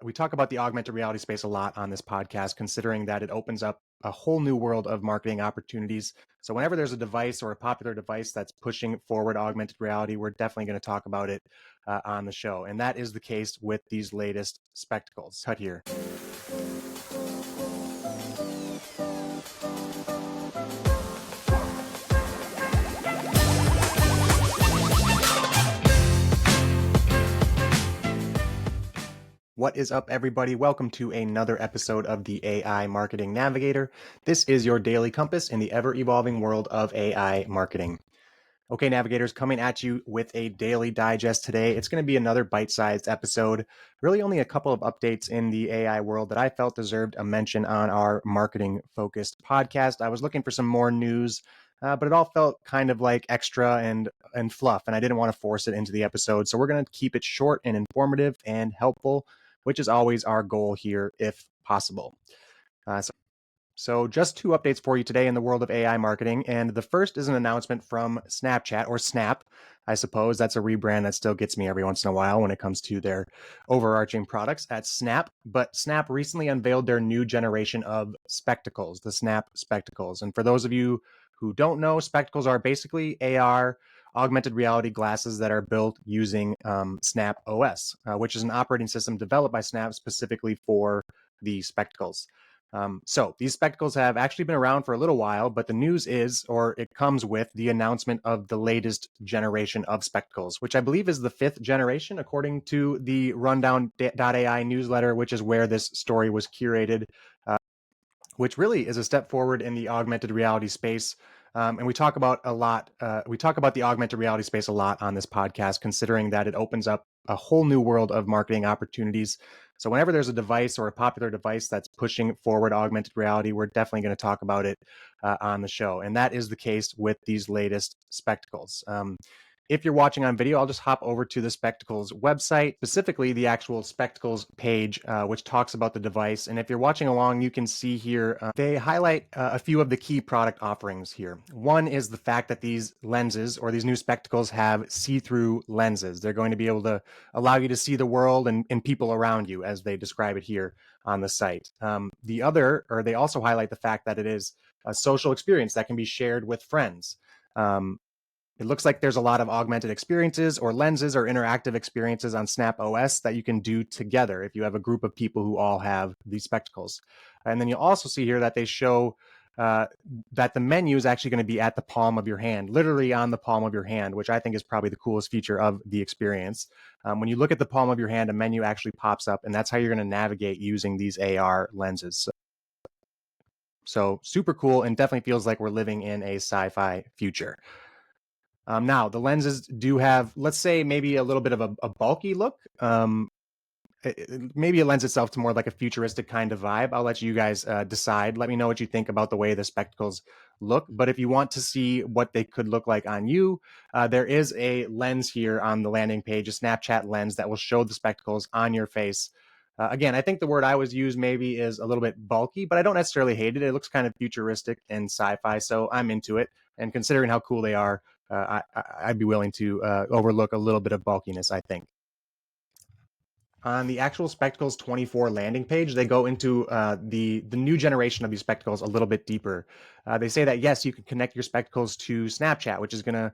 We talk about the augmented reality space a lot on this podcast, considering that it opens up a whole new world of marketing opportunities. So, whenever there's a device or a popular device that's pushing forward augmented reality, we're definitely going to talk about it on the show. And that is the case with these latest spectacles. Cut here. What is up, everybody? Welcome to another episode of the AI Marketing Navigator. This is your daily compass in the ever-evolving world of AI marketing. Okay, navigators, coming at you with a daily digest today. It's going to be another bite-sized episode. Really only a couple of updates in the AI world that I felt deserved a mention on our marketing-focused podcast. I was looking for some more news, but it all felt kind of like extra and fluff, and I didn't want to force it into the episode. So we're going to keep it short and informative and helpful, which is always our goal here, if possible. So just two updates for you today in the world of AI marketing. And the first is an announcement from Snapchat, or Snap, I suppose. That's a rebrand that still gets me every once in a while when it comes to their overarching products at Snap. But Snap recently unveiled their new generation of spectacles, the Snap Spectacles. And for those of you who don't know, spectacles are basically AR, augmented reality glasses that are built using Snap OS, which is an operating system developed by Snap specifically for the spectacles. So these spectacles have actually been around for a little while, but the news is, or it comes with, the announcement of the latest generation of spectacles, which I believe is the 5th generation, according to the Rundown.ai newsletter, which is where this story was curated, which really is a step forward in the augmented reality space. And we talk about the augmented reality space a lot on this podcast, considering that it opens up a whole new world of marketing opportunities. So whenever there's a device or a popular device that's pushing forward augmented reality, we're definitely going to talk about it on the show. And that is the case with these latest spectacles. If you're watching on video, I'll just hop over to the Spectacles website, specifically the actual Spectacles page, which talks about the device. And if you're watching along, you can see here, they highlight a few of the key product offerings here. One is the fact that these lenses, or these new spectacles, have see-through lenses. They're going to be able to allow you to see the world and people around you, as they describe it here on the site. They also highlight the fact that it is a social experience that can be shared with friends. It looks like there's a lot of augmented experiences or lenses or interactive experiences on Snap OS that you can do together if you have a group of people who all have these spectacles. And then you'll also see here that they show that the menu is actually going to be at the palm of your hand, literally on the palm of your hand, which I think is probably the coolest feature of the experience. When you look at the palm of your hand, a menu actually pops up, and that's how you're going to navigate using these AR lenses. So super cool, and definitely feels like we're living in a sci-fi future. Now, the lenses do have, let's say, maybe a little bit of a bulky look. Maybe it lends itself to more like a futuristic kind of vibe. I'll let you guys decide. Let me know what you think about the way the spectacles look. But if you want to see what they could look like on you, there is a lens here on the landing page, a Snapchat lens that will show the spectacles on your face. Again, I think the word I would use maybe is a little bit bulky, but I don't necessarily hate it. It looks kind of futuristic and sci-fi, so I'm into it. And considering how cool they are, I'd be willing to overlook a little bit of bulkiness, I think. On the actual Spectacles 24 landing page, they go into the new generation of these spectacles a little bit deeper. They say that, yes, you can connect your spectacles to Snapchat, which is going to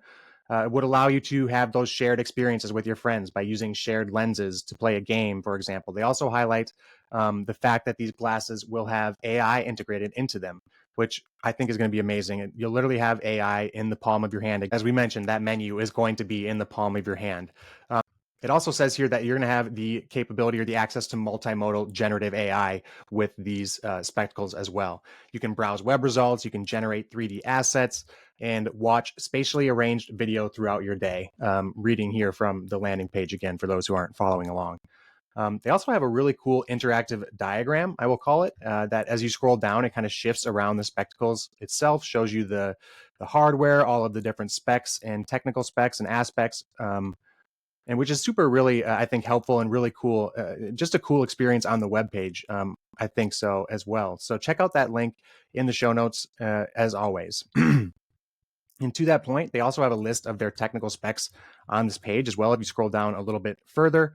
would allow you to have those shared experiences with your friends by using shared lenses to play a game, for example. They also highlight the fact that these glasses will have AI integrated into them, which I think is going to be amazing. You'll literally have AI in the palm of your hand. As we mentioned, that menu is going to be in the palm of your hand. It also says here that you're going to have the capability or the access to multimodal generative AI with these spectacles as well. You can browse web results, you can generate 3D assets, and watch spatially arranged video throughout your day. Reading here from the landing page again for those who aren't following along. They also have a really cool interactive diagram, I will call it, that as you scroll down, it kind of shifts around the spectacles itself, shows you the hardware, all of the different specs and technical specs and aspects, and which is super really, I think, helpful and really cool. Just a cool experience on the webpage, I think so as well. So check out that link in the show notes, as always. And to that point, they also have a list of their technical specs on this page as well. If you scroll down a little bit further,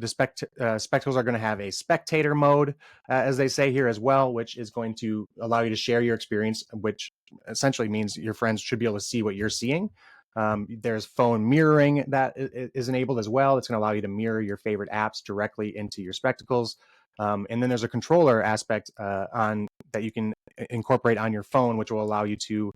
spectacles are going to have a spectator mode, as they say here as well, which is going to allow you to share your experience, which essentially means your friends should be able to see what you're seeing. There's phone mirroring that is enabled as well. It's going to allow you to mirror your favorite apps directly into your spectacles. And then there's a controller aspect on that you can incorporate on your phone, which will allow you to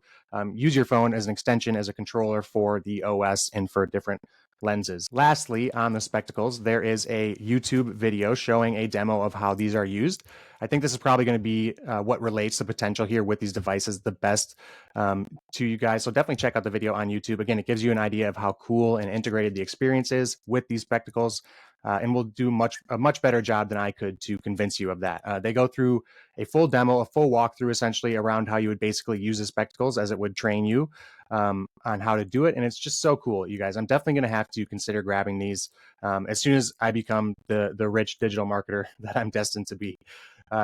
use your phone as an extension, as a controller for the OS and for different lenses. Lastly, on the spectacles, there is a YouTube video showing a demo of how these are used. I think this is probably going to be what relates the potential here with these devices the best to you guys. So definitely check out the video on YouTube. Again, it gives you an idea of how cool and integrated the experience is with these spectacles. And will do a much better job than I could to convince you of that. They go through a full demo, a full walkthrough essentially around how you would basically use the spectacles as it would train you on how to do it. And it's just so cool, you guys. I'm definitely going to have to consider grabbing these as soon as I become the rich digital marketer that I'm destined to be.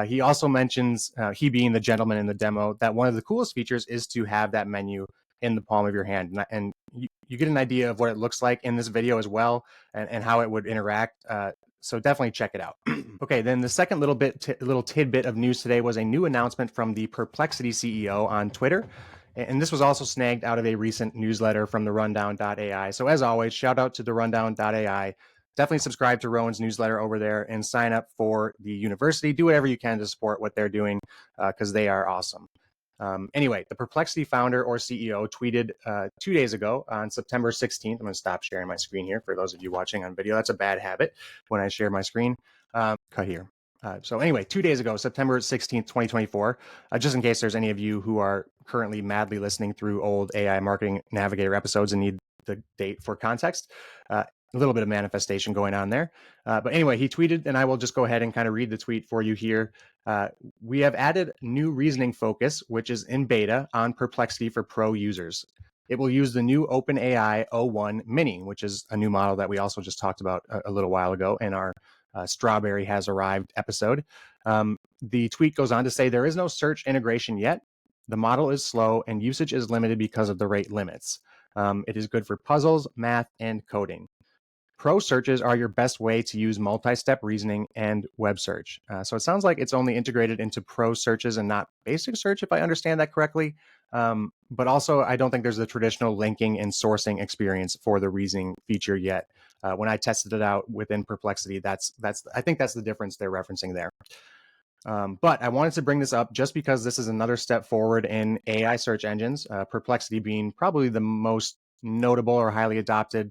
He also mentions, he being the gentleman in the demo, that one of the coolest features is to have that menu in the palm of your hand. And you get an idea of what it looks like in this video as well, and how it would interact. So definitely check it out. Okay, then the second little tidbit of news today was a new announcement from the Perplexity CEO on Twitter. And this was also snagged out of a recent newsletter from the rundown.ai. So as always, shout out to the rundown.ai. Definitely subscribe to Rowan's newsletter over there and sign up for the university. Do whatever you can to support what they're doing because they are awesome. Anyway, the Perplexity founder or CEO tweeted 2 days ago on September 16th. I'm going to stop sharing my screen here for those of you watching on video. That's a bad habit when I share my screen. Cut here. So anyway, 2 days ago, September 16th, 2024, just in case there's any of you who are currently madly listening through old AI Marketing Navigator episodes and need the date for context, a little bit of manifestation going on there. But anyway, he tweeted, and I will just go ahead and kind of read the tweet for you here. We have added new reasoning focus, which is in beta on Perplexity for pro users. It will use the new OpenAI O1 Mini, which is a new model that we also just talked about a little while ago in our Strawberry Has Arrived episode. The tweet goes on to say there is no search integration yet. The model is slow and usage is limited because of the rate limits. It is good for puzzles, math, and coding. Pro searches are your best way to use multi-step reasoning and web search. So it sounds like it's only integrated into pro searches and not basic search, if I understand that correctly. But also, I don't think there's the traditional linking and sourcing experience for the reasoning feature yet. When I tested it out within Perplexity, I think that's the difference they're referencing there. But I wanted to bring this up just because this is another step forward in AI search engines, Perplexity being probably the most notable or highly adopted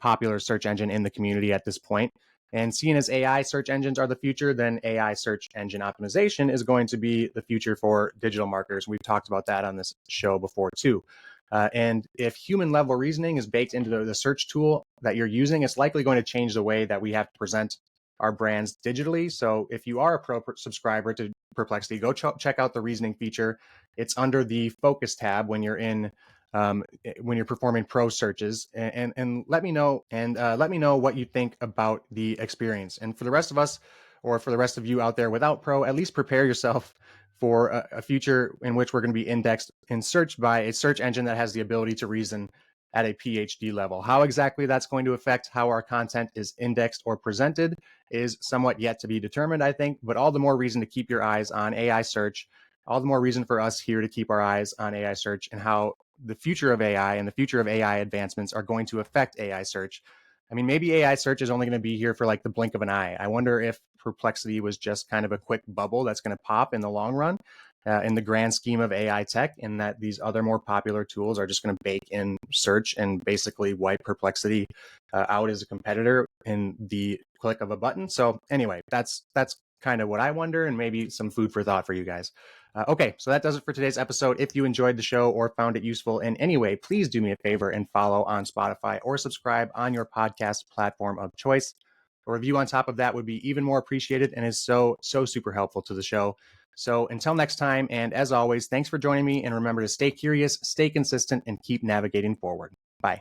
popular search engine in the community at this point. And seeing as AI search engines are the future, then AI search engine optimization is going to be the future for digital marketers. We've talked about that on this show before too. And if human level reasoning is baked into the search tool that you're using, it's likely going to change the way that we have to present our brands digitally. So if you are a pro subscriber to Perplexity, go check out the reasoning feature. It's under the focus tab when you're performing pro searches, and let me know what you think about the experience. And for the rest of us, or for the rest of you out there without pro, at least prepare yourself for a future in which we're going to be indexed and searched by a search engine that has the ability to reason at a PhD level. How exactly that's going to affect how our content is indexed or presented is somewhat yet to be determined, I think, but all the more reason to keep your eyes on AI search, all the more reason for us here to keep our eyes on AI search and how the future of AI and the future of AI advancements are going to affect AI search. I mean, maybe AI search is only going to be here for like the blink of an eye. I wonder if Perplexity was just kind of a quick bubble that's going to pop in the long run. In the grand scheme of AI tech, and that these other more popular tools are just going to bake in search and basically wipe Perplexity out as a competitor in the click of a button. So anyway, that's kind of what I wonder, and maybe some food for thought for you guys. Okay, so that does it for today's episode. If you enjoyed the show or found it useful in any way, please do me a favor and follow on Spotify or subscribe on your podcast platform of choice. A review on top of that would be even more appreciated and is so super helpful to the show. So until next time, and as always, thanks for joining me, and remember to stay curious, stay consistent, and keep navigating forward. Bye.